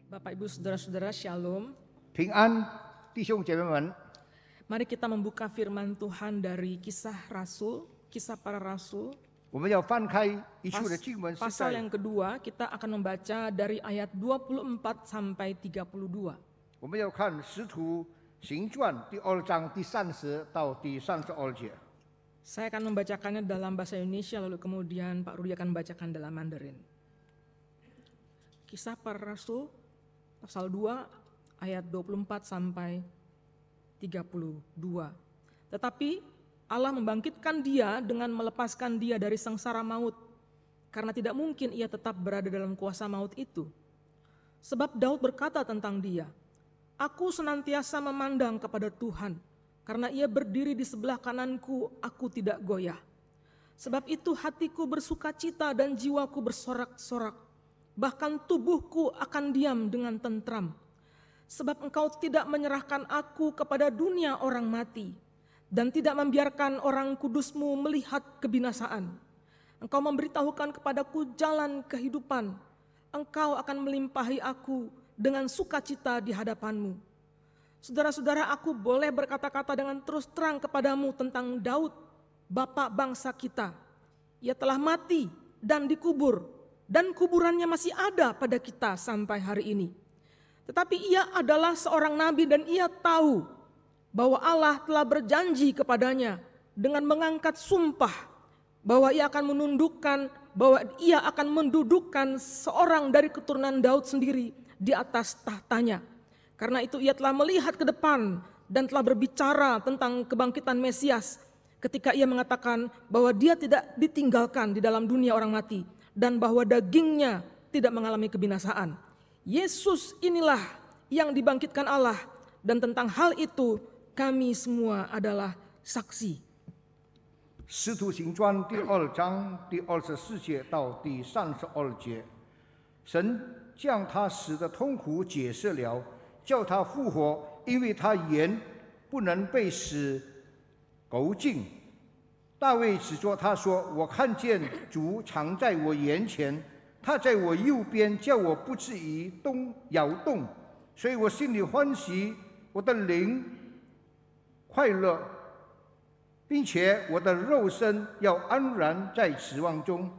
Bapak Ibu Saudara-saudara Shalom. 平安，弟兄姐妹们， Mari kita membuka firman Tuhan dari Kisah Rasul, Kisah Para Rasul. 我们要翻开一处的经文，是 Pasal 在 yang kedua, kita akan membaca dari ayat 24 sampai 32. 我们要看《使徒行传》第2章第30到第32节。 Saya akan membacakannya dalam bahasa Indonesia, lalu kemudian Pak Rudi akan membacakan dalam Mandarin. Kisah Para Rasul, pasal 2, ayat 24 sampai 32. Tetapi Allah membangkitkan dia dengan melepaskan dia dari sengsara maut, karena tidak mungkin ia tetap berada dalam kuasa maut itu. Sebab Daud berkata tentang dia, "Aku senantiasa memandang kepada Tuhan, karena ia berdiri di sebelah kananku, aku tidak goyah. Sebab itu hatiku bersuka cita dan jiwaku bersorak-sorak, bahkan tubuhku akan diam dengan tentram. Sebab engkau tidak menyerahkan aku kepada dunia orang mati, dan tidak membiarkan orang kudusmu melihat kebinasaan. Engkau memberitahukan kepadaku jalan kehidupan, engkau akan melimpahi aku dengan sukacita di hadapanmu." Saudara-saudara, aku boleh berkata-kata dengan terus terang kepadamu tentang Daud, bapak bangsa kita. Ia telah mati dan dikubur, dan kuburannya masih ada pada kita sampai hari ini. Tetapi ia adalah seorang nabi dan ia tahu bahwa Allah telah berjanji kepadanya dengan mengangkat sumpah bahwa ia akan mendudukkan seorang dari keturunan Daud sendiri di atas tahtanya. Karena itu ia telah melihat ke depan dan telah berbicara tentang kebangkitan Mesias ketika ia mengatakan bahwa dia tidak ditinggalkan di dalam dunia orang mati dan bahwa dagingnya tidak mengalami kebinasaan. Yesus inilah yang dibangkitkan Allah, dan tentang hal itu kami semua adalah saksi. 使徒行传第2章第24节到第32节，神将他死的痛苦解释了，叫他复活，因为他原不能被死囚禁。大卫指着他说：“我看见主常在我眼前，他在我右边，叫我不至于摇动。所以我心里欢喜，我的灵快乐，并且我的肉身要安然在指望中。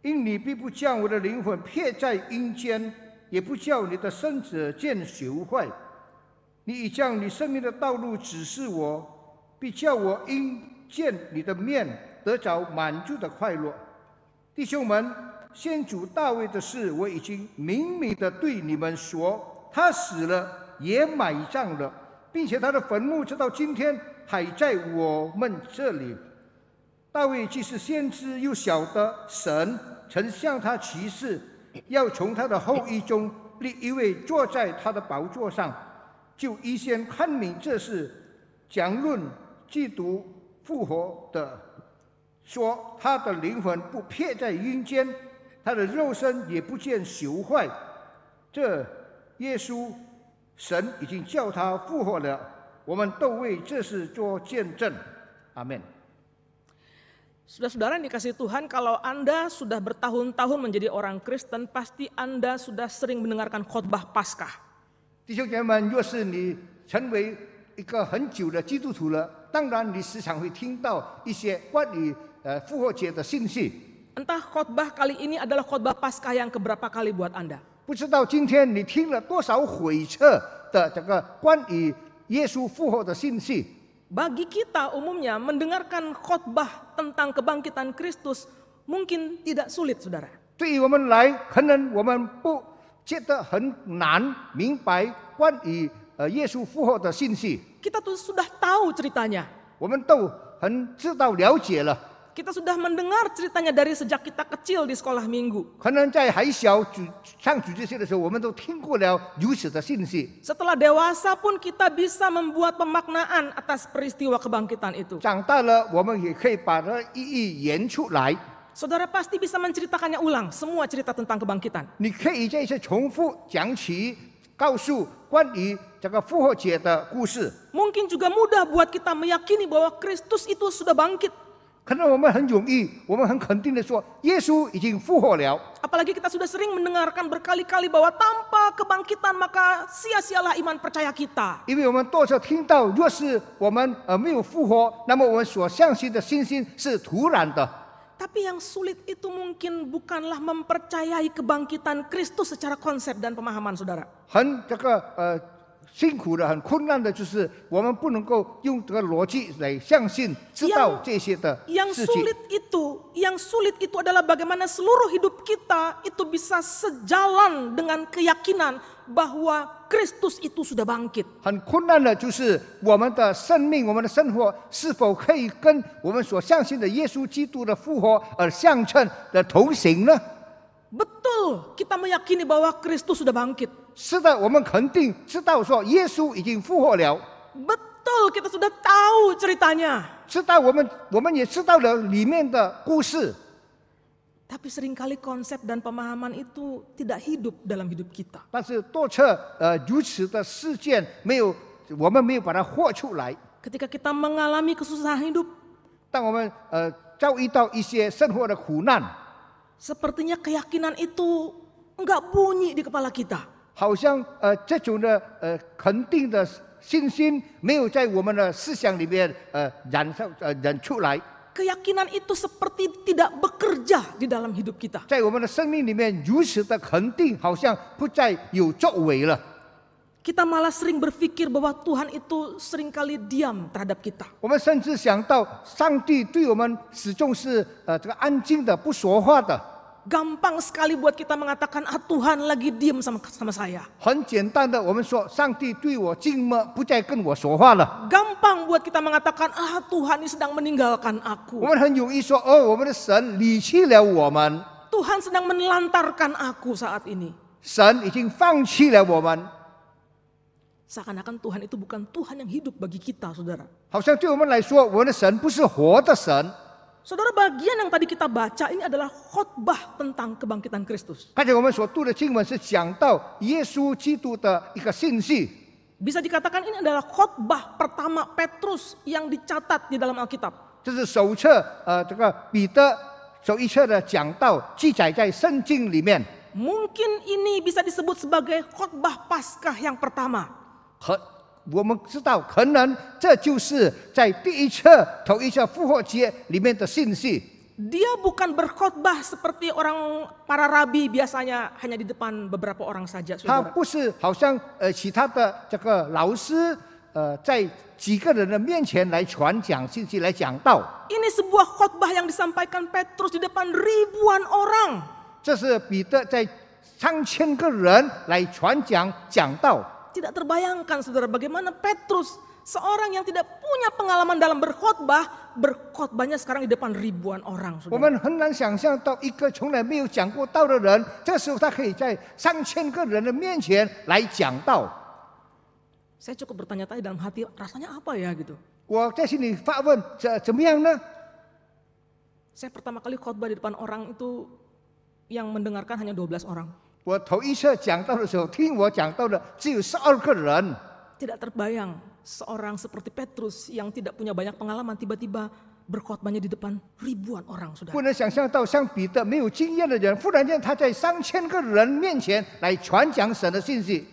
因你必不将我的灵魂撇在阴间，也不叫你的身子见朽坏。你已将你生命的道路指示我，必叫我因见你的面得着满足的快乐。弟兄们，先祖大卫的事我已经明明的对你们说，他死了，也埋葬了，并且他的坟墓直到今天还在我们这里。大卫既是先知，又晓得神曾向他启示，要从他的后裔中立一位坐在他的宝座上，就预先看明这事，讲论基督复活的，说他的灵魂不撇在阴间，他的肉身也不见朽坏。这耶稣，神已经叫他复活了，我们都为这事做见证。阿门。 Saudara-saudara yang dikasihi Tuhan, kalau Anda sudah bertahun-tahun menjadi orang Kristen, pasti Anda sudah sering mendengarkan khotbah Paskah. 弟兄姐妹们，若是你成为一个很久的基督徒了，当然你时常会听到一些关于复活节的信息。 Entah khotbah kali ini adalah khotbah Paskah yang keberapa kali buat Anda. 不知道今天你听了多少回测的这个关于耶稣复活的信息。 Bagi kita umumnya mendengarkan khotbah tentang kebangkitan Kristus mungkin tidak sulit, saudara. 对于我们来，可能我们不觉得很难明白关于耶稣复活的信息。 Kita tuh sudah tahu ceritanya. 我们都很知道了解了。 Kita sudah mendengar ceritanya dari sejak kita kecil di sekolah minggu. 可能在还小上主日学的时候，我们都听过了如此的信息。 Setelah dewasa pun kita bisa membuat pemaknaan atas peristiwa kebangkitan itu. 长大了，我们也可以把它一一言出来。 Saudara pasti bisa menceritakannya ulang, semua cerita tentang kebangkitan. 你可以这些重复讲起，告诉关于这个复活节的故事。 Mungkin juga mudah buat kita meyakini bahwa Kristus itu sudah bangkit. 可能我们很容易，我们很肯定的说，耶稣已经复活了。 Apalagi kita sudah sering mendengarkan berkali-kali bahwa tanpa kebangkitan maka sia-sialah iman percaya kita. 因为我们多少听到，若是我们没有复活，那么我们所相信的信心是徒然的。 Tapi yang sulit itu mungkin bukanlah mempercayai kebangkitan Kristus secara konsep dan pemahaman saudara. 辛苦的、很困难的，就是我们不能够用这个逻辑来相信、知道这些的事情。 Yang sulit itu adalah bagaimana seluruh hidup kita itu bisa sejalan dengan keyakinan bahwa Kristus itu sudah bangkit. 很困难的就是我们的生命、我们的生活是否可以跟我们所相信的耶稣基督的复活而相称的同行呢？ Betul, kita meyakini bahwa Kristus sudah bangkit. 是的，我们肯定知道说耶稣已经复活了。 Betul, kita sudah tahu ceritanya. 知道我们也知道了里面的故事。 Tapi seringkali konsep dan pemahaman itu tidak hidup dalam hidup kita. 但是多次如此的事件我们没有把它活出来。 Ketika kita mengalami kesusahan hidup, 当我们遭遇到一些生活的苦难， sepertinya keyakinan itu enggak bunyi di kepala kita. 好像这种的肯定的信心没有在我们的思想里面燃出来。 Keyakinan itu seperti tidak bekerja di dalam hidup kita. 在我们的生命里面如此的肯定，好像不再有作为了。 Kita malah sering berpikir bahwa Tuhan itu seringkali diam terhadap kita. 我们甚至想到上帝对我们始终是这个安静的、不说话的。 Gampang sekali buat kita mengatakan, Tuhan lagi diam sama saya. 很简单的，我们说上帝对我静默，不再跟我说话了。 Gampang buat kita mengatakan, Tuhan ini sedang meninggalkan aku. 我们很容易说，我们的神离弃了我们， Tuhan sedang menelantarkan aku saat ini. 神已经放弃了我们。 Seakan-akan Tuhan itu bukan Tuhan yang hidup bagi kita, saudara. 好像对我们来说，我们的神不是活的神。 Saudara, bagian yang tadi kita baca ini adalah khotbah tentang kebangkitan Kristus. 刚才我们所读的经文是讲到耶稣基督的一个信息。 Bisa dikatakan ini adalah khotbah pertama Petrus yang dicatat di dalam Alkitab. 这是首册这个彼得首一册的讲道，记载在圣经里面。 Mungkin ini bisa disebut sebagai khotbah Paskah yang pertama. 我们知道，可能这就是在头一册复活节里面的信息。 Dia bukan berkhotbah seperti para rabi biasanya hanya di depan beberapa orang saja, 他 saudara. 不是好像其他的这个老师在几个人的面前来传讲信息来讲道。 Ini sebuah khotbah yang disampaikan Petrus di depan ribuan orang. 这是彼得在3000个人来传讲讲道。 Tidak terbayangkan, saudara, bagaimana Petrus, seorang yang tidak punya pengalaman dalam berkhotbahnya sekarang di depan ribuan orang. 我们很难想象到一个从来没有讲过道的人，这时候他可以在3000个人的面前来讲道。 Saya cukup bertanya-tanya dalam hati, rasanya apa ya gitu. 我在心里发问，怎么样呢？ Saya pertama kali khotbah di depan orang itu yang mendengarkan hanya 12 orang. 我头一次讲道的时候，听我讲道的只有12个人。 Tidak terbayang seorang seperti Petrus yang tidak punya banyak pengalaman tiba-tiba berkhotbahnya di depan ribuan orang, saudara. 不能想象到像彼得没有经验的人，忽然间他在3000个人面前来传讲神的信息。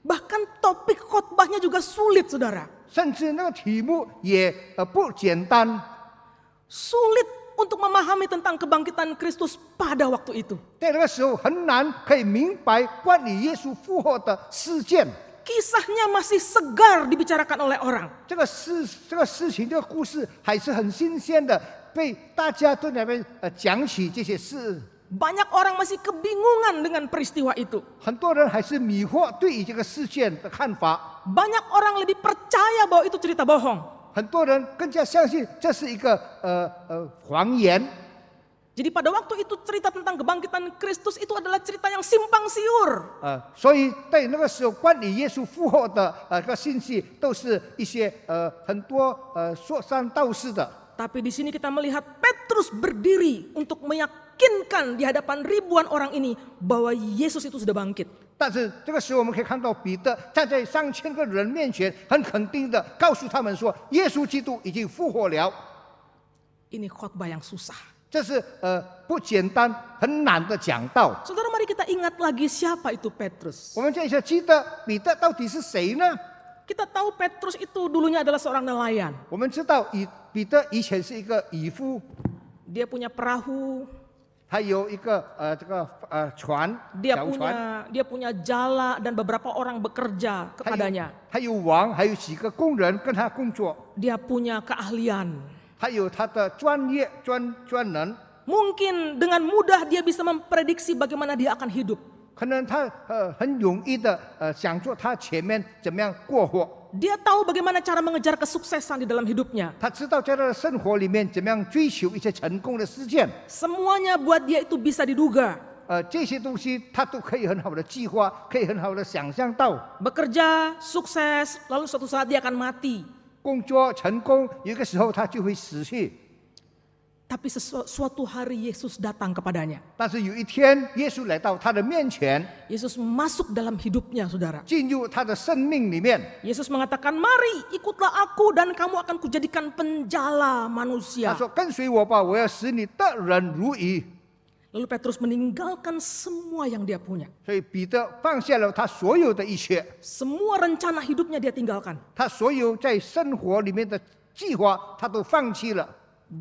Bahkan topik khotbahnya juga sulit, saudara. 甚至那个题目也不简单， Sulit untuk memahami tentang kebangkitan Kristus pada waktu itu. 在那个时候很难可以明白关于耶稣复活的事件。 Kisahnya masih segar dibicarakan oleh orang. 这个事情，这个故事还是很新鲜的，被大家都在那边讲起这些事。 Banyak orang masih kebingungan dengan peristiwa itu. 很多人还是迷惑对于这个事件的看法， Banyak orang lebih percaya bahwa itu cerita bohong. 很多人更加相信这是一个谎言。 Jadi pada waktu itu cerita tentang kebangkitan Kristus itu adalah cerita yang simpang siur. 所以在那个时候，关于耶稣复活的个信息，都是一些很多说三道四的。 Tapi di sini kita melihat Petrus berdiri untuk meyakinkan di hadapan ribuan orang ini bahwa Yesus itu sudah bangkit. 但是这个时候，我们可以看到彼得站在3000个人面前，很肯定的告诉他们说，耶稣基督已经复活了。Ini khotbah yang susah. 这是不简单、很难的讲道。 Saudara, mari kita ingat lagi siapa itu Petrus. 我们这一下记得彼得到底是谁呢？ Kita tahu Petrus itu dulunya adalah seorang nelayan. 我们知道彼得以前是一个渔夫， Dia punya perahu, 他有一个船， dia 小船， punya jala dan beberapa orang bekerja 还有 kepadanya. 还有王，还有几个工人跟他工作， Dia punya keahlian. 还有他的专业专能。 Mungkin dengan mudah dia bisa memprediksi bagaimana dia akan hidup. 可能他很容易的想做他前面怎么样过活， Dia tahu bagaimana cara mengejar kesuksesan di dalam hidupnya. 他知道在他的生活里面怎么样追求一些成功的事件。 Semuanya buat dia itu bisa diduga. 这些东西他都可以很好的计划，可以很好的想象到。 Bekerja, sukses, lalu suatu saat dia akan mati. 工作成功，有一个时候他就会死去。 Tapi suatu hari Yesus datang kepadanya. 但是有一天，耶稣来到他的面前， Yesus masuk dalam hidupnya, saudara. 进入他的生命里面。 Yesus mengatakan, mari ikutlah aku dan kamu akan kujadikan penjala 他 manusia. 说：“跟随我吧，我要使你得人如鱼。” Lalu Petrus meninggalkan semua yang dia punya. 所以彼得放下了他所有的一切， Semua rencana hidupnya dia tinggalkan. 他所有在生活里面的计划，他都放弃了。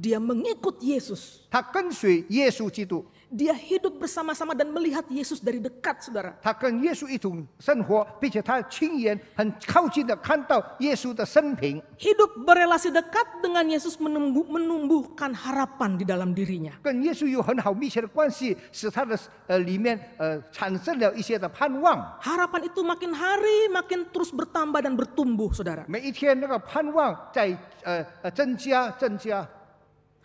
Dia mengikut Yesus. 他跟随耶稣基督， Dia hidup bersama-sama dan melihat Yesus dari dekat, saudara. 他跟耶稣一同生活，并且他亲眼很靠近的看到耶稣的生平。 Hidup berelasi dekat dengan Yesus menumbuhkan harapan di dalam dirinya. 跟耶稣有很好密切的关系，使他的里面产生了一些的盼望。 Harapan itu makin hari makin terus bertambah dan bertumbuh, saudara. 每一天那个盼望在增加。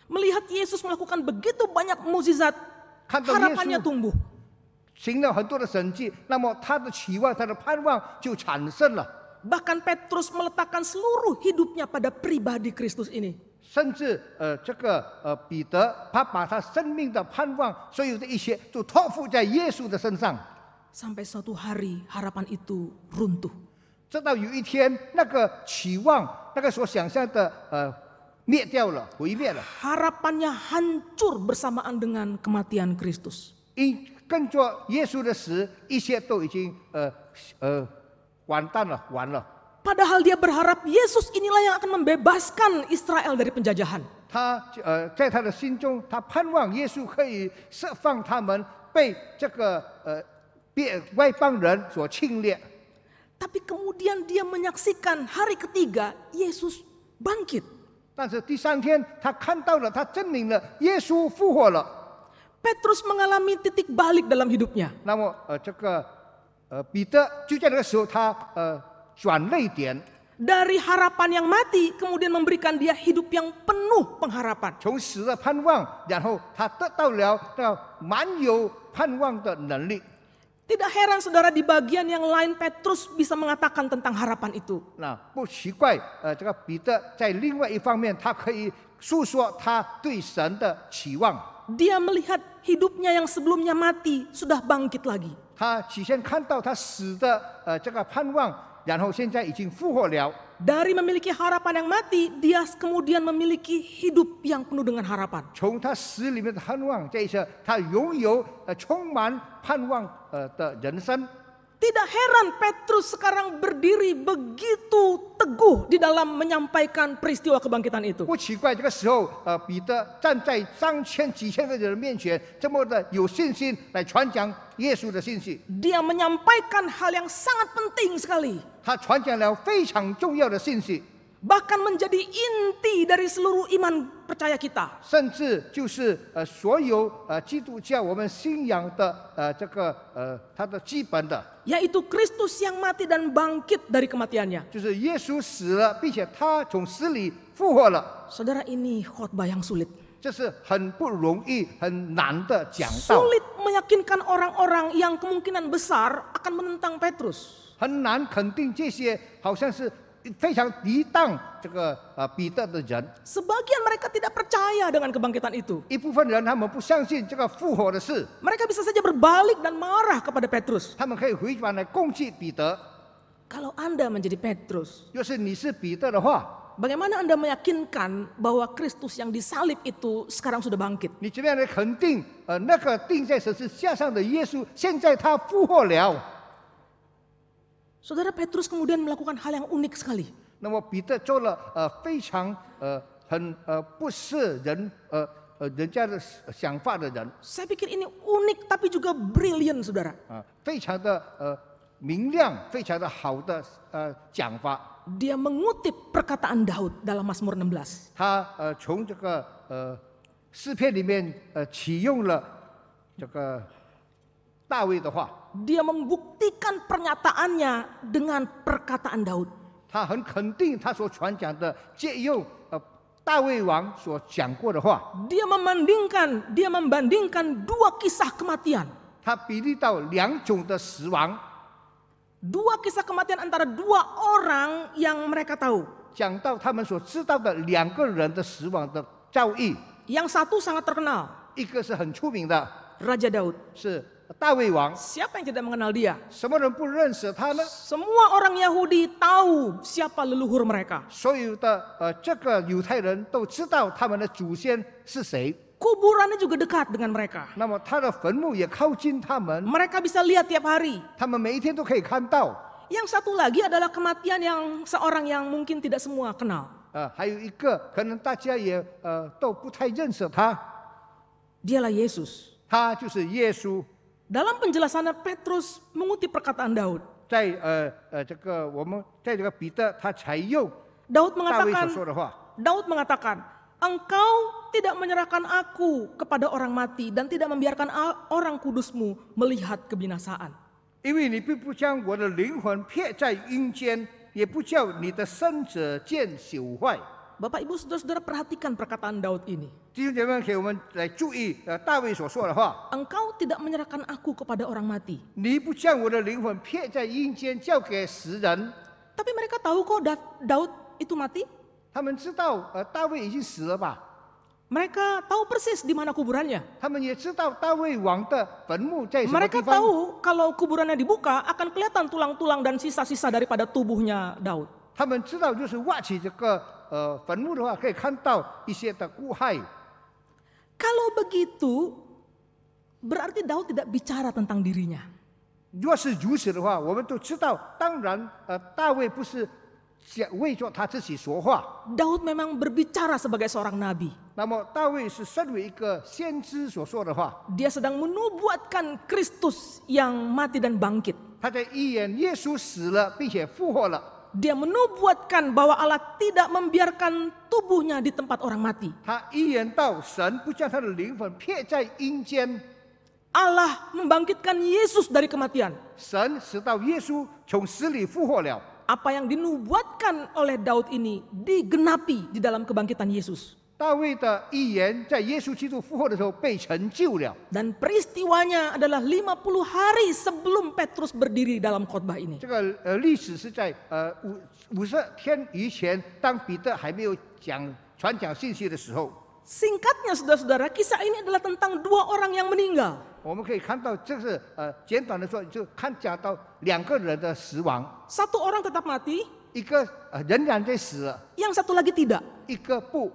Melihat Yesus melakukan begitu banyak mukjizat, 看到耶 harapannya 稣 tumbuh. 行了很多的神迹，那么他的期望、他的盼望就产生了。 Bahkan Petrus meletakkan seluruh hidupnya pada pribadi Kristus ini. 甚至这个彼得，他把他生命的盼望，所有的一切都托付在耶稣的身上。 Sampai suatu hari harapan itu runtuh. 直到有一天，那个期望，那个所想象的灭掉了，毁灭了。 Harapannya hancur bersamaan dengan kematian Kristus. 因跟着耶稣的死，一切都已经完蛋了，完了。 Padahal dia berharap Yesus inilah yang akan membebaskan Israel dari penjajahan. 他在他的心中，他盼望耶稣可以释放他们被这个外邦人所侵略。 Tapi kemudian dia menyaksikan hari ketiga Yesus bangkit. 但是第三天，他看到了，他证明了耶稣复活了。 Petrus mengalami titik balik dalam hidupnya. 那么这个彼得就在那个时候，他转捩点， Dari harapan yang mati, kemudian memberikan dia hidup yang penuh pengharapan. 从死的盼望，然后他得到了那满有盼望的能力。 Tidak heran saudara di bagian yang lain Petrus bisa mengatakan tentang harapan itu. 那不奇怪，这个彼得在另外一方面，他可以诉说他对神的期望。 Dia melihat hidupnya yang sebelumnya mati sudah bangkit lagi. 他起先看到他死的这个盼望，然后现在已经复活了。 Dari memiliki harapan yang mati, dia kemudian memiliki hidup yang penuh dengan harapan. 从他死里面的盼望，这一次他拥有充满盼望的人生。 Tidak heran Petrus sekarang berdiri begitu teguh di dalam menyampaikan peristiwa kebangkitan itu. 不奇怪，这个时候彼得站在上千几千个人面前，这么的有信心来传讲耶稣的信息。 Dia menyampaikan hal yang sangat penting sekali. 他传讲了非常重要的信息， Bahkan menjadi inti dari seluruh iman percaya kita. 甚至就是所有基督教我们信仰的这个它的基本的， Yaitu Kristus yang mati dan bangkit dari kematiannya. 就是耶稣死了，并且他从死里复活了。 Saudara, ini khotbah yang sulit. 这是很不容易、很难的讲道， Sulit meyakinkan orang-orang yang kemungkinan besar akan menentang Petrus. 很难肯定这些好像是非常抵挡这个彼得的人。 Sebagian mereka tidak percaya dengan kebangkitan itu. 一部分人他们不相信这个复活的事， Mereka bisa saja berbalik dan marah kepada Petrus. 他们可以回转来攻击彼得。 Kalau Anda menjadi Petrus, 要是你是彼得的话， Bagaimana Anda meyakinkan bahwa Kristus yang disalib itu sekarang sudah bangkit? 你怎么样来肯定那个钉在十字架上的耶稣，现在他复活了？ Saudara Petrus kemudian melakukan hal yang unik sekali. 那么彼得做了非常很不是人家的想法的人 Saya pikir ini unik tapi juga brilliant, saudara. 非常的明亮，非常的好的讲法。 Dia mengutip perkataan Daud dalam Mazmur 16. 他从这个诗篇里面启用了这个大卫的话， Dia membuktikan pernyataannya dengan perkataan Daud. 他很肯定他所传讲的，借用大卫王所讲过的话， Dia membandingkan dua kisah kematian. 他比例到两种的死亡， Dua kisah kematian antara dua orang yang mereka tahu. 讲到他们所知道的两个人的死亡的遭遇， Yang satu sangat terkenal, 一个是很出名的， Raja Daud. 是大卫王， Siapa yang tidak mengenal dia? 什么人不认识他呢？ Semua orang Yahudi tahu siapa leluhur mereka. 所有的这个犹太人都知道他们的祖先是谁， Kuburannya juga dekat dengan mereka. 那么他的坟墓也靠近他们， Mereka bisa lihat tiap hari. 他们每一天都可以看到。 Yang satu lagi adalah kematian yang seorang yang mungkin tidak semua kenal. 还有一个可能大家也都不太认识他， Dialah Yesus. 他就是耶稣。 Dalam penjelasannya Petrus mengutip perkataan Daud. 在这个我们在这个彼得他采用 Daud 大卫所 mengatakan, 说的话， Daud mengatakan, Engkau tidak menyerahkan aku kepada orang mati dan tidak membiarkan orang kudusmu melihat kebinasaan. 因为你并不将我的灵魂撇在阴间，也不叫你的生者见朽坏。 Bapak Ibu Saudara-saudara perhatikan perkataan Daud ini. 弟兄姐妹，给我们来注意大卫所说的话。 Engkau tidak menyerahkan aku kepada orang mati. 你不将我的灵魂撇在阴间，交给死人。 Tapi mereka tahu kok Daud itu mati. 他们知道大卫已经死了吧？ Mereka tahu persis di mana kuburannya. 他们也知道大卫王的坟墓在什么 Mereka 地方。 tahu kalau kuburannya dibuka akan kelihatan tulang-tulang dan sisa-sisa daripada tubuhnya Daud. 他们知道，就是挖起这个坟墓的话，可以看到一些的骨骸。 Kalau begitu, berarti Daud tidak bicara tentang dirinya. 如果是如此的话，我们都知道，当然大卫不是为着他自己说话。 Daud memang berbicara sebagai seorang nabi. 那么大卫是身为一个先知所说的话， Dia sedang menubuatkan Kristus yang mati dan bangkit. 他在预言耶稣死了并且复活了。 Dia menubuatkan bahwa Allah tidak membiarkan tubuhnya di tempat orang mati. 他预言到神不将他的灵魂撇在阴间， Allah membangkitkan Yesus dari kematian. 神使到耶稣从死里复活了。 Apa yang dinubuatkan oleh Daud ini digenapi di dalam kebangkitan Yesus. 大卫的预言在耶稣基督复活的时候被成就了。 Dan peristiwanya adalah 50 hari sebelum Petrus berdiri dalam khotbah ini. 这个历史是在50天以前，当彼得还没有传讲信息的时候。 Singkatnya saudara-saudara, kisah ini adalah tentang dua orang yang meninggal. 我们可以看到，这是简短的说，就讲到两个人的死亡， Satu orang tetap mati, 一个仍然在死了， yang satu lagi tidak. 一个不，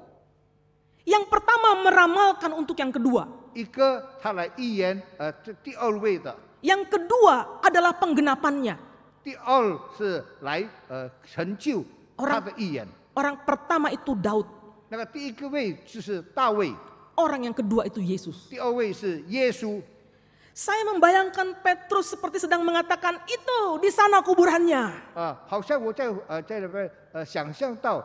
Yang pertama meramalkan untuk yang kedua. 一个他来预言这第二位的， Yang kedua adalah penggenapannya. 第二是来成就他的预言。 Orang pertama itu Daud. 那个第一个位就是大卫， Orang yang kedua itu Yesus. 第二位是耶稣。 Saya membayangkan Petrus seperti sedang mengatakan, itu di sana kuburannya. 好像我在那个想象到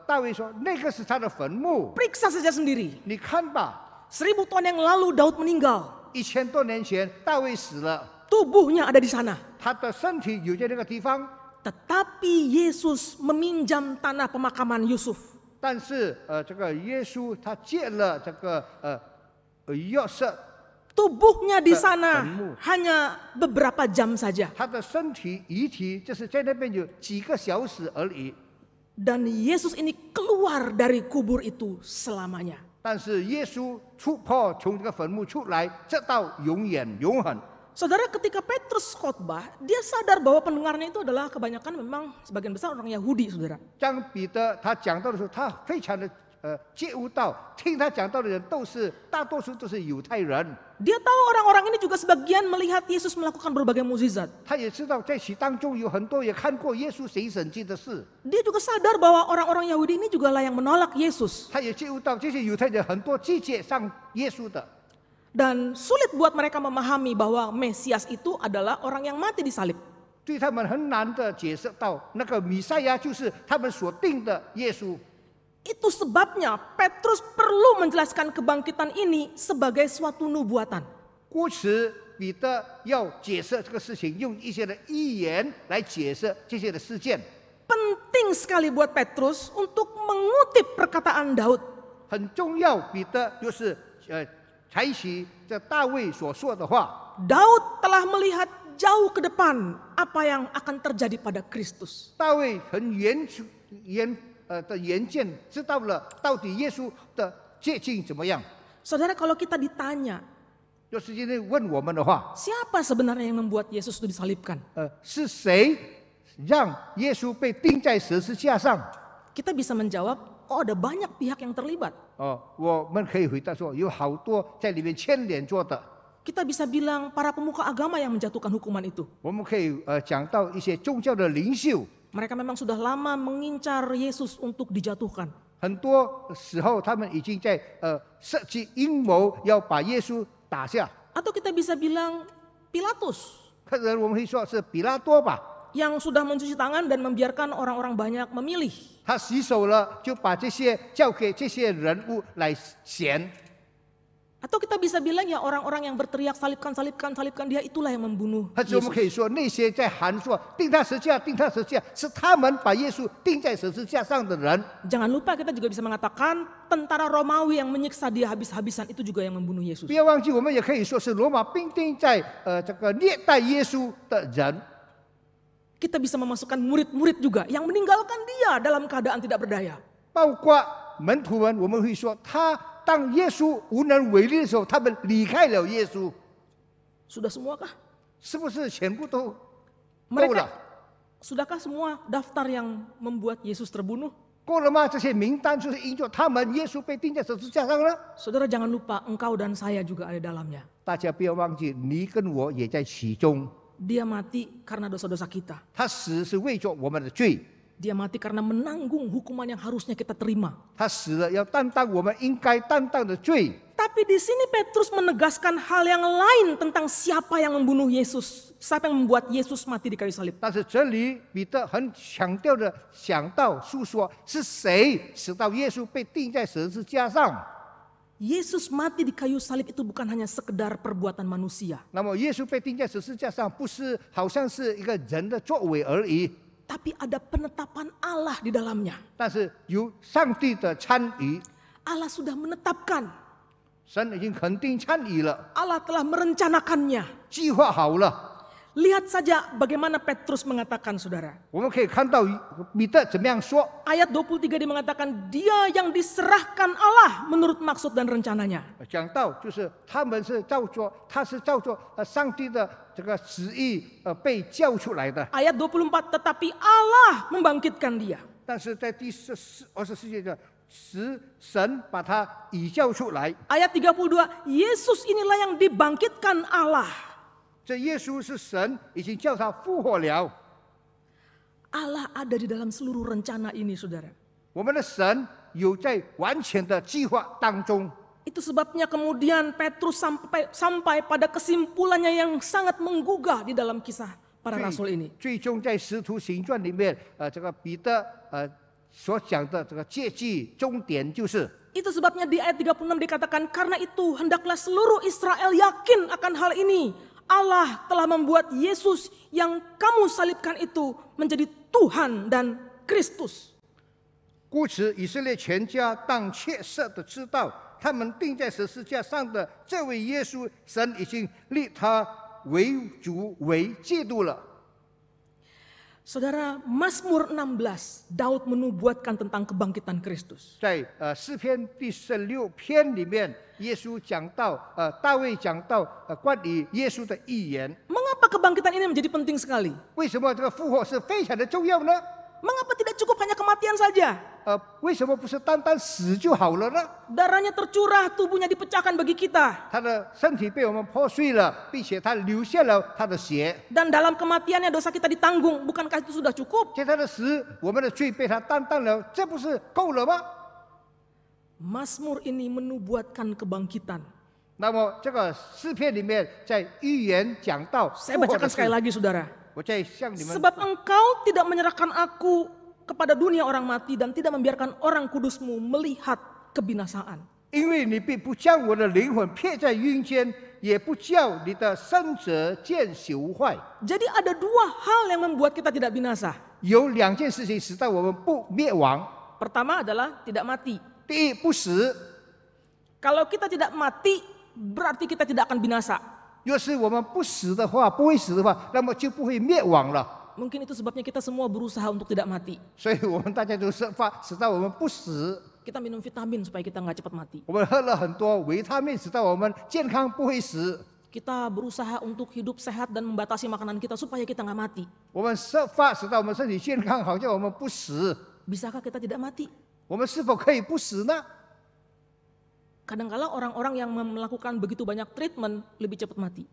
大卫说那个是他的坟墓， Periksa saja sendiri. 你看吧， 1000 tahun yang lalu Daud meninggal. 1000多年前大卫死了， Tubuhnya ada di sana. 他的身体有在那个地方， Tetapi Yesus meminjam tanah pemakaman Yusuf. 但是这个耶稣他借了这个约瑟， Tubuhnya di sana Tenmu. hanya beberapa jam saja. 他的身体遗体就是在那边有几个小时而已。 Dan Yesus ini keluar dari kubur itu selamanya. 但是耶稣突破从这个坟墓出来，直到永远永恒。Saudara, ketika Petrus khotbah, dia sadar bahwa pendengarnya itu adalah kebanyakan memang sebagian besar orang Yahudi, saudara. 当彼得他讲道的时候，他非常的觉悟到，听他讲道的人大多数都是犹太人。 Dia tahu orang-orang ini juga sebagian melihat Yesus melakukan berbagai mukjizat. 他也知道在其当中有很多也看过耶稣行神迹的事。 Dia juga sadar bahwa orang-orang Yahudi ini juga lah yang menolak Yesus. 他也觉悟到这些犹太人很多拒绝上耶稣的。 Dan sulit buat mereka memahami bahwa Mesias itu adalah orang yang mati di salib. 对他们很难的解释到，那个弥赛亚就是他们所定的耶稣。 Itu sebabnya Petrus perlu menjelaskan kebangkitan ini sebagai suatu nubuatan. 故此，彼得要解释这个事情，用一些的预言来解释这些的事件。 Penting sekali buat Petrus untuk mengutip perkataan Daud. 很重要，彼得就是采取这大卫所说的话。 Daud telah melihat jauh ke depan apa yang akan terjadi pada Kristus. 大卫很远见，知道了到底耶稣的接近怎么样。 Saudara, kalau kita ditanya, 就是今天问我们的话， siapa sebenarnya yang membuat Yesus itu disalibkan? 是谁让耶稣被钉在十字架上？ Kita bisa menjawab, oh ada banyak pihak yang terlibat. 我们可以回答说，有好多在里面牵连做的。 Kita bisa bilang para pemuka agama yang menjatuhkan hukuman itu. 我们可以讲到一些宗教的领袖， Mereka memang sudah lama mengincar Yesus untuk dijatuhkan. 很多时候他们已经在设计阴谋要把耶稣打下。 Atau kita bisa bilang Pilatus 可能我们会说是比拉多吧， yang sudah mencuci tangan dan membiarkan orang-orang banyak memilih. 他洗手了，就把这些交给这些人物来选。 Atau kita bisa bilang ya orang-orang yang berteriak salibkan, salibkan, salibkan dia itulah yang membunuh 或者我们可以 Yesus. 说，那些在喊说钉他十字架，钉他十字架，是他们把耶稣钉在十字架上的人。 Jangan lupa kita juga bisa mengatakan tentara Romawi yang menyiksa dia habis-habisan itu juga yang membunuh Yesus. 不要忘记，我们也可以说是罗马兵丁在这个虐待耶稣的人。 Kita bisa memasukkan murid-murid juga yang meninggalkan dia dalam keadaan tidak berdaya. 包括门徒们，我们会说，当耶稣无能为力的时候，他们离开了耶稣， Sudah semuakah? 是不是全部都够 Mereka 了？ sudahkah semua daftar yang membuat Yesus terbunuh? 够了吗？这些名单就是因着他们耶稣被钉在十字架上呢？ Saudara jangan lupa engkau dan saya juga ada dalamnya. 大家不要忘记，你跟我也在其中。 Dia mati karena dosa-dosa kita. 他死是为着我们的罪， Dia mati karena menanggung hukuman yang harusnya kita terima. 他死了要担当我们应该担当的罪。 Tapi di sini Petrus menegaskan hal yang lain tentang siapa yang membunuh Yesus. Siapa yang membuat Yesus mati di kayu salib. 但是这里彼得很强调的想到述说是谁使到耶稣被钉在十字架上。 Yesus mati di kayu salib itu bukan hanya sekedar perbuatan manusia. 那么耶稣被钉在十字架上，不是好像是一个人的作为而已， Tapi ada penetapan Allah di dalamnya. 但是有上帝的参与， Allah sudah menetapkan. 神已经肯定参与了， Allah telah merencanakannya. 计划好了。 Lihat saja bagaimana Petrus mengatakan, saudara. 我们可以看到彼得怎么样说。 Ayat 23 dia mengatakan dia yang diserahkan Allah menurut maksud dan rencananya. 讲到就是他们是照着，他是照着上帝的这个旨意被叫出来的。 Ayat 24, tetapi Allah membangkitkan dia. 但是在第24节的神把他移叫出来。 Ayat 32, Yesus inilah yang dibangkitkan Allah. 这耶稣是神已经叫他复活了。 Allah ada di dalam seluruh rencana ini, saudara. 我们的神有在完全的计划当中。 Itu sebabnya kemudian Petrus sampai pada kesimpulannya yang sangat menggugah di dalam kisah para rasul ini. 最终在使徒行传里面，这个彼得所讲的这个结局终点就是。 Itu sebabnya di ayat 36 dikatakan, karena itu hendaklah seluruh Israel yakin akan hal ini. Allah telah membuat Yesus yang kamu salibkan itu menjadi Tuhan dan Kristus. 故此，以色列全家当切实的知道，他们钉在十字架上的这位耶稣，神已经立他为主为基督了。Saudara, Mazmur 16, Daud menubuatkan tentang kebangkitan Kristus. 在诗篇第16篇里面，耶稣讲到大卫讲到关于耶稣的预言。 Mengapa kebangkitan ini menjadi penting sekali? 为什么这个复活是非常的重要呢？ Mengapa tidak cukup hanya kematian saja? 为什么不是单单死就好了呢？ Darahnya tercurah, tubuhnya dipecahkan bagi kita. 他的身体被我们破碎了，并且他流下了他的血。 Dan dalam kematiannya dosa kita ditanggung. Bukankah itu sudah cukup? 在他的死，我们的罪被他担当了，这不是够了吗？ Mazmur ini menubuatkan kebangkitan. 那么这个诗篇里面，在预言讲到 Saya 复活的 bacakan 事 sekali lagi, saudara. 我再向你们 Sebab engkau tidak menyerahkan aku kepada dunia orang mati dan tidak membiarkan orang kudusmu melihat kebinasaan. 因为你并不将我的灵魂撇在阴间，也不叫你的生者见朽坏。 Jadi ada dua hal yang membuat kita tidak binasa. 有两件事情使到我们不灭亡。 Pertama adalah tidak mati. 第一，不死。 Kalau kita tidak mati, berarti kita tidak akan binasa. 若是我们不死的话，不会死的话，那么就不会灭亡了。 Mungkin itu sebabnya kita semua berusaha untuk tidak mati. 所以我们大家都设法使到我们不死。 Kita minum vitamin supaya kita nggak cepat mati. 我们喝了很多维他命，使到我们健康不会死。 Kita berusaha untuk hidup sehat dan membatasi makanan kita supaya kita nggak mati. 我们设法使到我们身体健康，好叫我们不死。 Bisakah kita tidak mati? 我们是否可以不死呢？ Kadang-kala orang-orang yang melakukan begitu banyak treatment lebih cepat mati.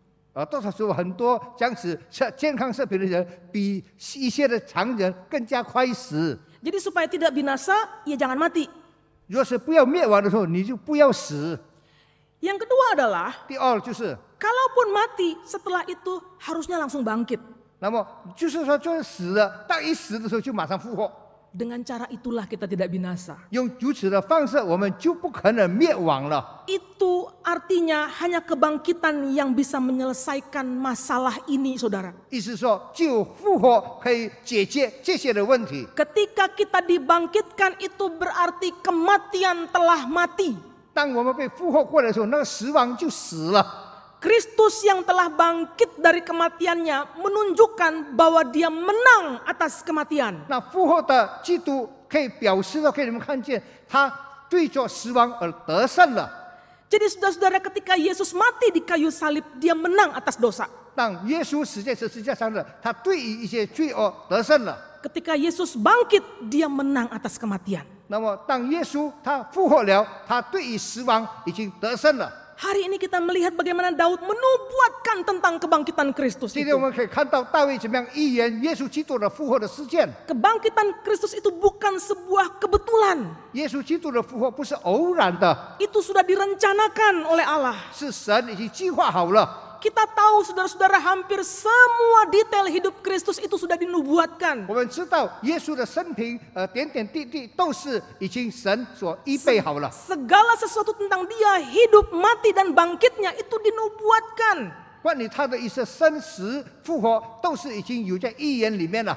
多少时候很多将此健康设品的人，比一些的常人更加快死。 Jadi supaya tidak binasa, ya jangan mati. 若是不要灭亡的时候，你就不要死。 Yang kedua adalah, 第二就是， kalaupun mati, setelah itu harusnya langsung bangkit. 那么就是说，就是死了，当一死的时候就马上复活。 Dengan cara itulah kita tidak binasa. 用如此的方式，我们就不可能灭亡了。 Itu artinya hanya kebangkitan yang bisa menyelesaikan masalah ini, saudara. 意思说，只有复活可以解决这些的问题。 Ketika kita dibangkitkan itu berarti kematian telah mati. 当我们被复活过来的时候，那个死亡就死了。 Kristus yang telah bangkit dari kematiannya menunjukkan bahwa dia menang atas kematian. 那复活的基督可以表示到给你们看见，他对着死亡而得胜了。 Jadi saudara-saudara, ketika Yesus mati di kayu salib, dia menang atas dosa. 当耶稣死在十字架上的，他对于一些罪恶得胜了。 Ketika Yesus bangkit, dia menang atas kematian. 那么，当耶稣他复活了，他对于死亡已经得胜了。 Hari ini kita melihat bagaimana Daud menubuatkan tentang kebangkitan Kristus 今 itu. 天我们可以看到大卫怎么样预言耶稣基督的复活的事件。 Kebangkitan Kristus itu bukan sebuah kebetulan. 耶稣基督的复活不是偶然的， Itu sudah direncanakan oleh Allah. 是神已经计划好了。 Kita tahu saudara-saudara hampir semua detail hidup Kristus itu sudah dinubuatkan. 我们知道耶稣的生平，点点滴滴都是已经神所预备好了。 Segala sesuatu tentang dia, hidup, mati, dan bangkitnya itu dinubuatkan. 关于他的一些生死复活，都是已经有在预言里面了。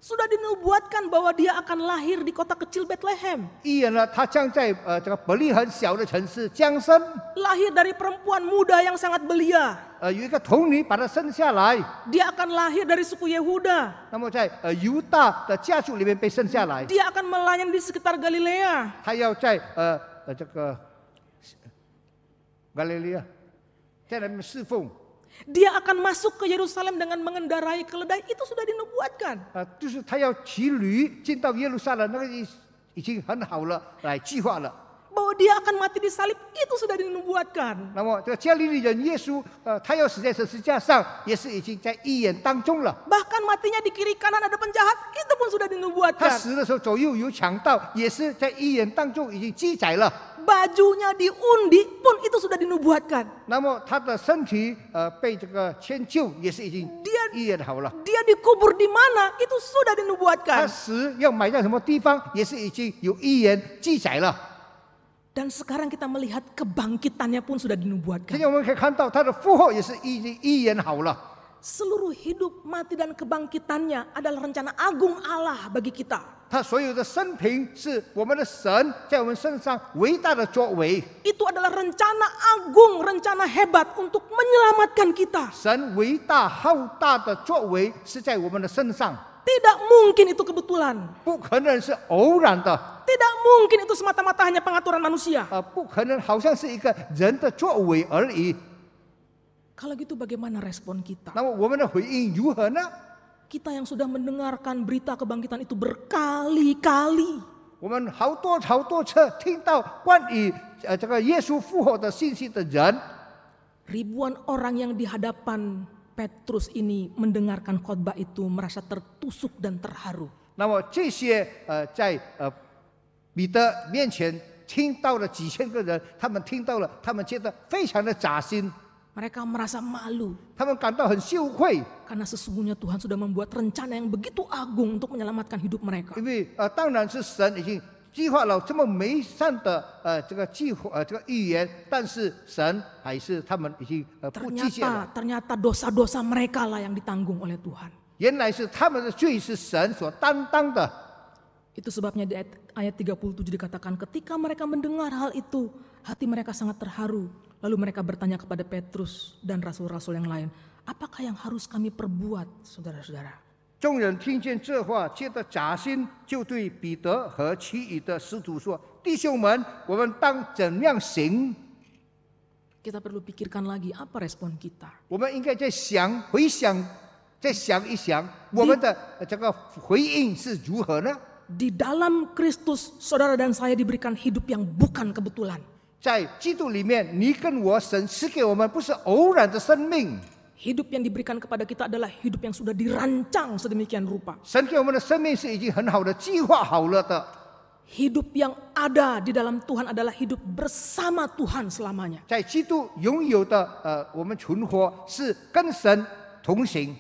Sudah dinubuatkan bahwa dia akan lahir di kota kecil Bethlehem. 预言了他将在这个伯利恒小的城市降生， Lahir dari perempuan muda yang sangat belia. 有一个童女把他生下来， Dia akan lahir dari suku Yehuda. 那么在犹大的家族里面被生下来， Dia akan melayani di sekitar Galilea. 他要在这个加利利亚在那边侍奉。 Dia akan masuk ke Yerusalem dengan mengendarai keledai. Itu sudah dinubuatkan. 就是他要骑驴进到耶路撒冷，那个已经很好了，来计划了。 Bahwa dia akan mati di salib, itu sudah dinubuatkan. 那么这个加利利人耶稣，他要死在十字架上，也是已经在预言当中了。 Bahkan matinya di kiri kanan ada penjahat, itu pun sudah 他 dinubuatkan. 死的时候左右有强盗，也是在预言当中已经记载了。 Bajunya diundi pun itu sudah dinubuatkan. 那么他的身体被这个迁就，也是已经预言好了。 Dia dikubur di mana, itu sudah 他 dinubuatkan. 死要埋在什么地方，也是已经有预言记载了。 Dan sekarang kita melihat kebangkitannya pun sudah 今 dinubuatkan. 天我们可以看到他的复活也是已经预言好了。Seluruh hidup, mati, dan kebangkitannya adalah rencana agung Allah bagi kita. 他所有的生平是我们的神在我们身上伟大的作为。 Itu adalah rencana agung, rencana hebat untuk menyelamatkan kita. 神伟大浩大的作为是在我们的身上， Tidak mungkin itu kebetulan. 不可能是偶然的， Tidak mungkin itu semata-mata hanya pengaturan manusia. 不可能好像是一个人的作为而已。 Kalau gitu bagaimana respon kita? 那么我们的回应如何呢？ Kita yang sudah mendengarkan berita kebangkitan itu berkali-kali. 我们好多次听到关于这个耶稣复活的信息的人， Ribuan orang yang di hadapan Petrus ini mendengarkan khotbah itu merasa tertusuk dan terharu. 那么这些在彼得面前听到了几千个人，他们听到了，他们觉得非常的扎心， Mereka merasa malu 他们感到很羞愧， karena sesungguhnya Tuhan sudah membuat rencana yang begitu agung untuk menyelamatkan hidup mereka. 因为当然是神已经计划了这么美善的这个计划这个预言，但是神还是他们已经不记下了。 Ternyata dosa-dosa mereka lah yang ditanggung oleh Tuhan. 原来是他们的罪是神所担当的。 Itu sebabnya di ayat 37 dikatakan ketika mereka mendengar hal itu, hati mereka sangat terharu. Lalu mereka bertanya kepada Petrus dan rasul-rasul yang lain, apakah yang harus kami perbuat, saudara-saudara? 众人听见这话，觉得扎心，就对彼得和其余的使徒说：“弟兄们，我们当怎样行？ Kita perlu pikirkan lagi apa respon kita. 我们应该再回想，再想一想，我们的这个回应是如何呢？ Di dalam Kristus, saudara dan saya diberikan hidup yang bukan kebetulan. 在基督里面，你跟我神赐给我们不是偶然的生命， Hidup yang diberikan kepada kita adalah hidup yang sudah dirancang sedemikian rupa. 神给我们的生命是已经很好的计划好了的。 Hidup yang ada di dalam Tuhan adalah hidup bersama Tuhan selamanya. 在基督拥有的我们存活是跟神同行。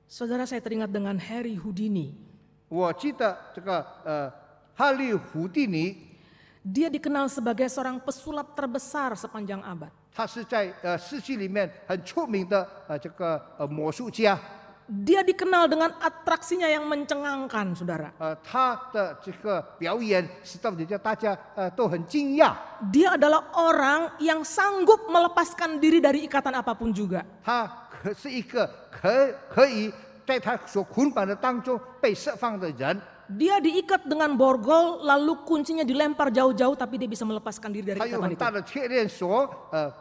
Saudara, saya teringat dengan Harry Houdini. 我记得这个哈利·胡蒂尼。 Dia dikenal sebagai seorang pesulap terbesar sepanjang abad. 他是在世纪里面很出名的这个魔术家。 Dia dikenal dengan atraksinya yang mencengangkan, saudara. 他的这个表演使到人家大家都很惊讶。 Dia adalah orang yang sanggup melepaskan diri dari ikatan apapun juga. 他是一个可以在他所捆绑的当中被释放的人。 Dia diikat dengan borgol, lalu kuncinya dilempar jauh-jauh, tapi dia bisa melepaskan diri dari 他有 ikatan 很 itu. 大的铁链锁，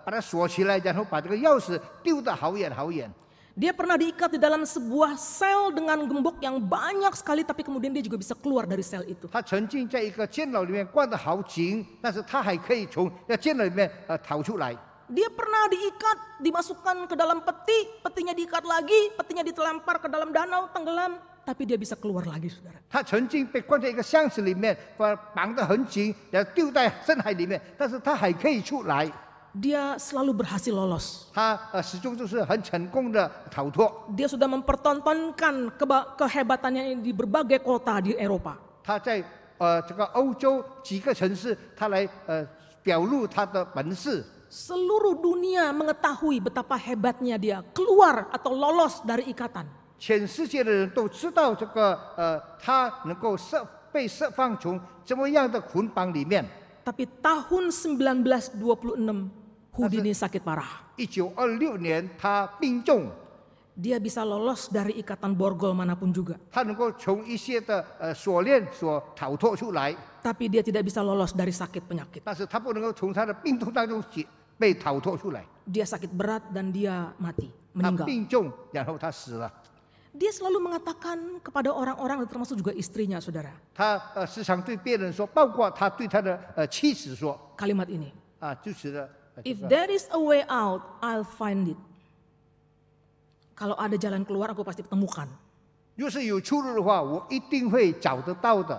把它锁起来，然后把这个钥匙丢得好远好远。 Dia pernah diikat di dalam sebuah sel dengan gembok yang banyak sekali, tapi kemudian dia juga bisa keluar dari sel itu. 他曾经在一个监牢里面关得好紧，但是他还可以从那监牢里面逃出来。 Dia pernah diikat, dimasukkan ke dalam peti, petinya diikat lagi, petinya dilempar ke dalam danau, tenggelam, tapi dia bisa keluar lagi, saudara. 他曾经被关在一个箱子里面，绑得很紧，然后丢在深海里面，但是他还可以出来。 Dia selalu berhasil lolos. 他始终就是很成功的逃脱。 Dia sudah mempertontonkan kehebatannya di berbagai kota di Eropa. 他在这个欧洲几个城市，他来表露他的本事。 Seluruh dunia mengetahui betapa hebatnya dia keluar atau lolos dari ikatan. 全世界的人都知道这个他能够被释放从这么样的捆绑里面。 Tapi tahun 1926 Houdini sakit parah. 1926年他病重， Dia bisa lolos dari ikatan borgol manapun juga. 他能够从一些的锁链所逃脱出来， Tapi dia tidak bisa lolos dari sakit penyakit. 但是他不能够从他的病痛当中被逃脱出来。 Dia sakit berat dan dia mati, 他 meninggal. 病重，然后他死了。 Dia selalu mengatakan kepada orang-orang, termasuk juga istrinya, saudara, 他时常对别人说，包括他对他的妻子说 kalimat ini. 就是If there is a way out, I'll find it. Kalau ada jalan keluar, aku pasti temukan. 若是有出路的话，我一定会找得到的。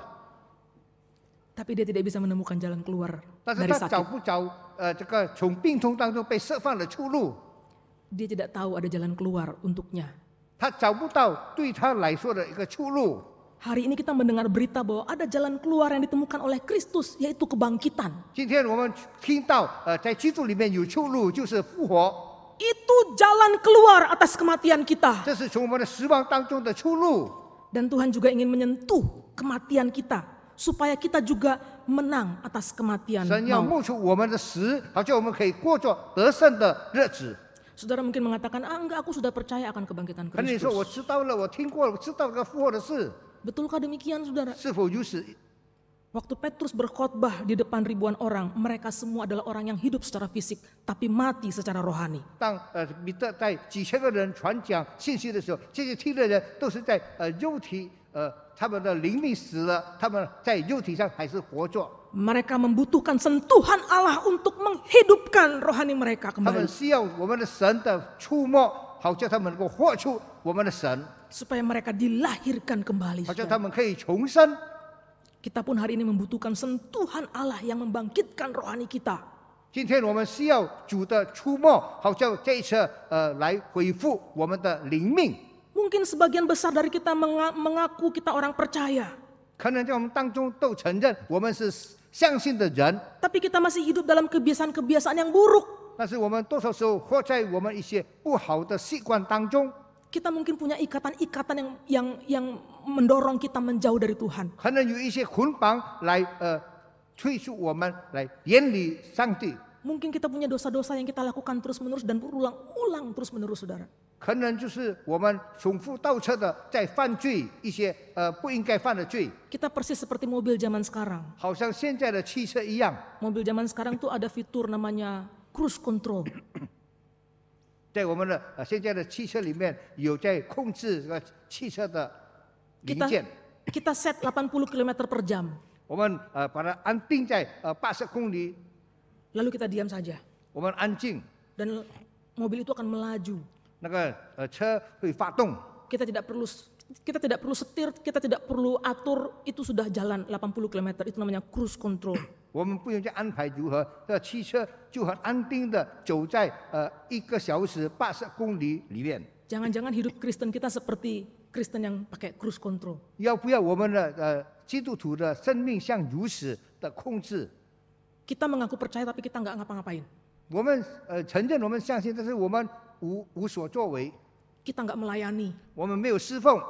Tapi dia tidak bisa menemukan jalan keluar 但是 dari 他找 sakit. 不着这个从病痛当中被释放的出路， Dia tidak tahu ada jalan keluar untuknya. 他找不到对他来说的一个出路。 Hari ini kita mendengar berita bahwa ada jalan keluar yang ditemukan oleh Kristus, yaitu kebangkitan. 今天我们听到在基督里面有出路，就是复活。itu jalan keluar atas kematian kita. 这是从我们的死亡当中的出路。 Dan Tuhan juga ingin menyentuh kematian kita supaya kita juga menang atas kematian 神要 maut. 抹除我们的死，好叫我们可以过着得胜的日子。 Saudara mungkin mengatakan, enggak, aku sudah percaya akan kebangkitan 可能你说我 Kristus. 知道了，我听过了，我知道这个复活的事， Betulkah demikian, saudara? 是否如此？ Waktu Petrus berkhotbah di depan ribuan orang, mereka semua adalah orang yang hidup secara fisik, tapi mati secara rohani. 当彼得在几千个人传讲信息的时候，这些听的人都是在肉体他们的灵命死了，他们在肉体上还是活着。 Mereka membutuhkan sentuhan Allah untuk menghidupkan rohani mereka 他们 kembali. 需要我们的神的触摸，好叫他们能够活出我们的神， Supaya mereka dilahirkan kembali. 好叫 saudara. 他们可以重生。 Kita pun hari ini membutuhkan sentuhan Allah yang membangkitkan rohani kita. 今天我们需要主的触摸，好叫这一次来恢复我们的灵命。 Mungkin sebagian besar dari kita mengaku kita orang percaya. 可能在我们当中都承认我们是相信的人， Tapi kita masih hidup dalam kebiasaan-kebiasaan yang buruk. 但是我们多少时候活在我们一些不好的习惯当中。 Kita mungkin punya ikatan-ikatan yang mendorong kita menjauh dari Tuhan. 可能有一些捆绑来催促我们来远离上帝， Mungkin kita punya dosa-dosa yang kita lakukan terus-menerus dan berulang-ulang terus-menerus, saudara. 可能就是我们重复倒车的在犯罪一些不应该犯的罪， Kita persis seperti mobil zaman sekarang. 好像现在的汽车一样。 Mobil zaman sekarang tuh ada fitur namanya cruise control. 在我们的现在的汽车里面有在控制这个汽车的零 Kita 件， kita set 80 km per jam. 我们把它安定在80公里， Lalu kita diam saja. 我们安静， Dan mobil itu akan melaju. 那个车会发动， Kita tidak perlu setir, kita tidak perlu atur, itu sudah jalan 80 km. Itu namanya cruise control. 我们不用去安排如何，这汽车就很安定的走在1个小时80公里里面。 Jangan-jangan hidup Kristen kita seperti Kristen yang pakai cruise control. 要不要我们的基督徒的生命像如此的控制？ Kita mengaku percaya tapi kita nggak ngapa-ngapain. 我们承认我们相信，但是我们无所作为， Kita nggak melayani. 我们没有侍奉，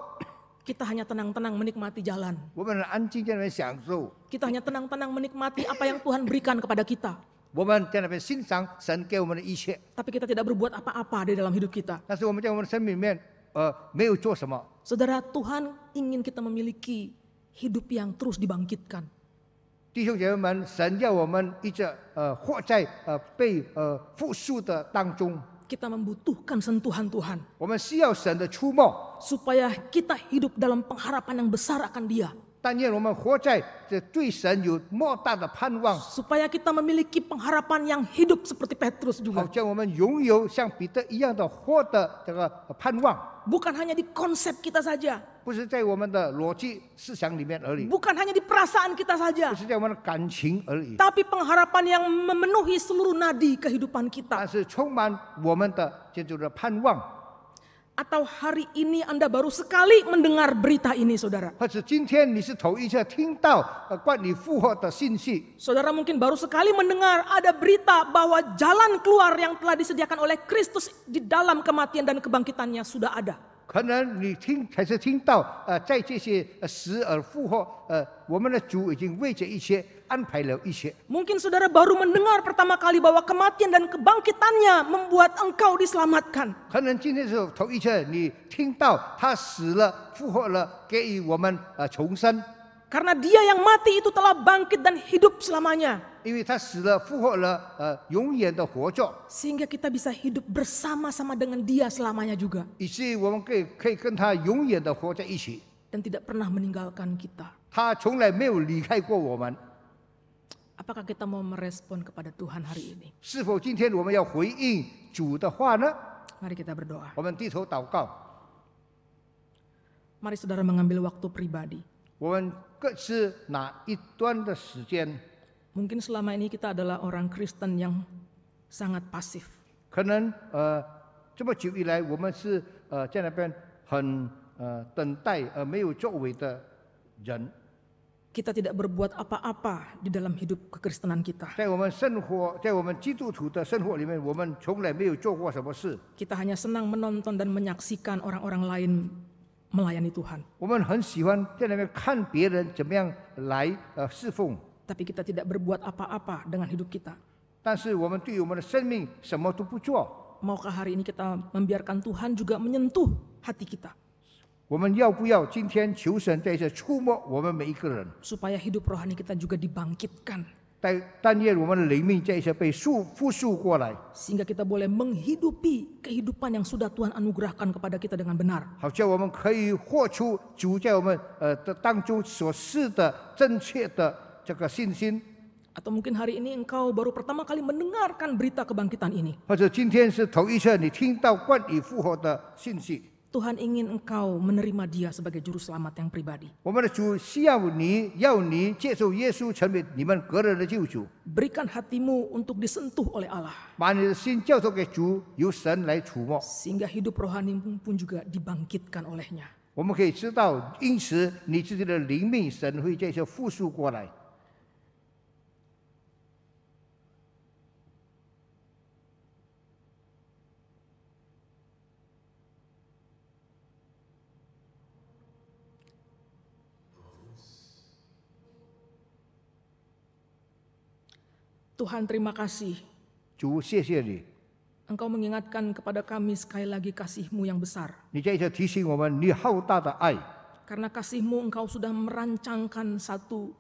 Kita hanya tenang-tenang menikmati jalan. 我们很安静在那边享受， Kita hanya tenang-tenang menikmati apa yang Tuhan berikan kepada kita. 我们在那边欣赏神给我们的一切， Tapi kita tidak berbuat apa-apa di dalam hidup kita. 但是我们在我们的生命里面没有做什么。 Saudara, Tuhan ingin kita memiliki hidup yang terus dibangkitkan. 弟兄姐妹们，神要我们一直活在被复述的当中， Kita membutuhkan sentuhan Tuhan. 我们需要神的触摸。 Supaya kita hidup dalam pengharapan yang besar akan Dia. 但愿我们活在这对神有莫大的盼望， Supaya kita memiliki pengharapan yang hidup seperti Petrus 好 juga. 像我们拥有像彼得一样的活的这个盼望， Bukan hanya di konsep kita saja. 不是在我们的逻辑思想里面而已， Bukan hanya di perasaan kita 不 saja. 是在我们的感情而已， Tapi pengharapan yang memenuhi seluruh nadi kehidupan kita. 但是充满我们的这种的盼望。 Atau hari ini Anda baru sekali mendengar berita ini, saudara. 或者今天你是头一次听到关于复活的信息， Saudara mungkin baru sekali mendengar ada berita bahwa jalan keluar yang telah disediakan oleh Kristus di dalam kematian dan kebangkitannya sudah ada. 可能你才是听到在这些死而复活，我们的主已经为这一切安排了一切。 Mungkin saudara baru mendengar pertama kali bahwa kematian dan kebangkitannya membuat engkau diselamatkan. 可能今天是头一次你听到他死了复活了，给予我们重生， Karena dia yang mati itu telah bangkit dan hidup selamanya. 因为他死了复活了，永远的活着， Sehingga kita bisa hidup bersama-sama dengan dia selamanya juga. 以至于我们可以跟他永远的活在一起。 Dan tidak pernah meninggalkan kita. 他从来没有离开过我们。 Apakah kita mau merespon kepada Tuhan hari ini? 是否今天我们要回应主的话呢？ Mari kita berdoa. 我们低头祷告， Mari saudara mengambil waktu pribadi. 我们各自拿一段的时间。 Mungkin selama ini kita adalah orang Kristen yang sangat pasif. 可能这么久以来，我们是在那边很等待没有作为的人。kita tidak berbuat apa-apa di dalam hidup kekristenan kita. 在我们生活，在我们基督徒的生活里面，我们从来没有做过什么事。 Kita hanya senang menonton dan menyaksikan orang-orang lain melayani Tuhan. 我们很喜欢在那边看别人怎么样来侍奉， Tapi kita tidak berbuat apa-apa dengan hidup kita. 但是我们对于我们的生命什么都不做。 Maukah hari ini kita membiarkan Tuhan juga menyentuh hati kita, 我们要不要今天求神在这触摸我们每一个人？ supaya hidup rohani kita juga dibangkitkan, 但愿我们的灵命在这被复述过来， sehingga kita boleh menghidupi kehidupan yang sudah Tuhan anugerahkan kepada kita dengan benar. 好叫我们可以活出主在我们的当中所示的正确的这个信心。 Atau mungkin hari ini engkau baru pertama kali mendengarkan berita kebangkitan ini. 或者今天是头一次你听到关于复活的信息， Tuhan ingin engkau menerima Dia sebagai juru selamat yang pribadi. 我们的主需要你接受耶稣成为你们个人的救主， Berikan hatimu untuk disentuh oleh Allah, 把你的心交托给主，由神来触摸。 sehingga hidup rohanimu pun juga dibangkitkan olehnya. 我们可以知道，因此你自己的灵命，神会在这复述过来。 Tuhan, terima kasih. 主，谢谢你， Engkau mengingatkan kepada kami sekali lagi kasih-Mu yang besar. 你在这提醒我们你浩大的爱， Karena kasih-Mu Engkau sudah merancangkan satu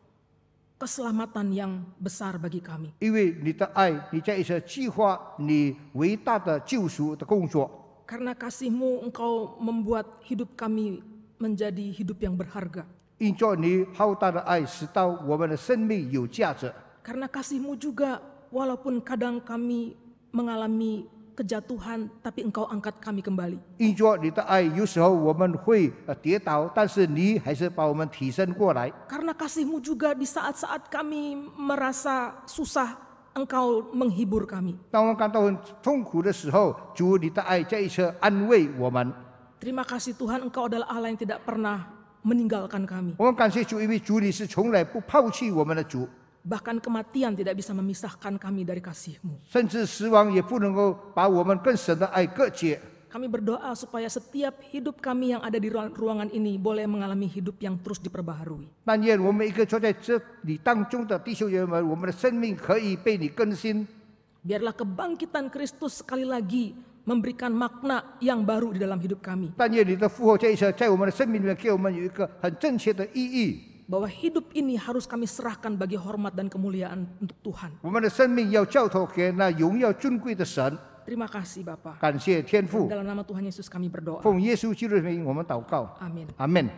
keselamatan yang besar bagi kami. 因为你的爱，你在这计划你伟大的救赎的工作。 Karena kasih-Mu Engkau membuat hidup kami menjadi hidup yang berharga. 因着你浩大的爱，使到我们的生命有价值。 Karena kasih-Mu juga walaupun kadang kami mengalami kejatuhan, tapi Engkau angkat kami kembali. 因着你的爱，有时候我们会跌倒，但是你还是把我们提升过来。 Karena kasih-Mu juga di saat-saat kami merasa susah, Engkau menghibur kami. 当我们感到很痛苦的时候，主你的爱在一侧安慰我们。 Terima kasih Tuhan, Engkau adalah Allah yang tidak pernah meninggalkan kami. 我们感谢主，因为主你是从来不抛弃我们的主。 Bahkan kematian tidak bisa memisahkan kami dari kasih-Mu. 甚至死亡也不能够把我们跟神的爱隔绝。 Kami berdoa supaya setiap hidup kami yang ada di ruangan ini boleh mengalami hidup yang terus diperbaharui. 但愿我们一个坐在这里当中的弟兄姐妹们，我们的生命可以被你更新。 Biarlah kebangkitan Kristus sekali lagi memberikan makna yang baru di dalam hidup kami. 但愿你的复活在我们的生命里面，给我们有一个很正确的意义。 Bahwa hidup ini harus kami serahkan bagi hormat dan kemuliaan untuk Tuhan. 我们的生命要交托给那荣耀尊贵的神。 Terima kasih Bapa. 感谢天父， Dalam nama Tuhan Yesus kami berdoa. 奉耶稣基督的名，我们祷告， Amin. 阿门。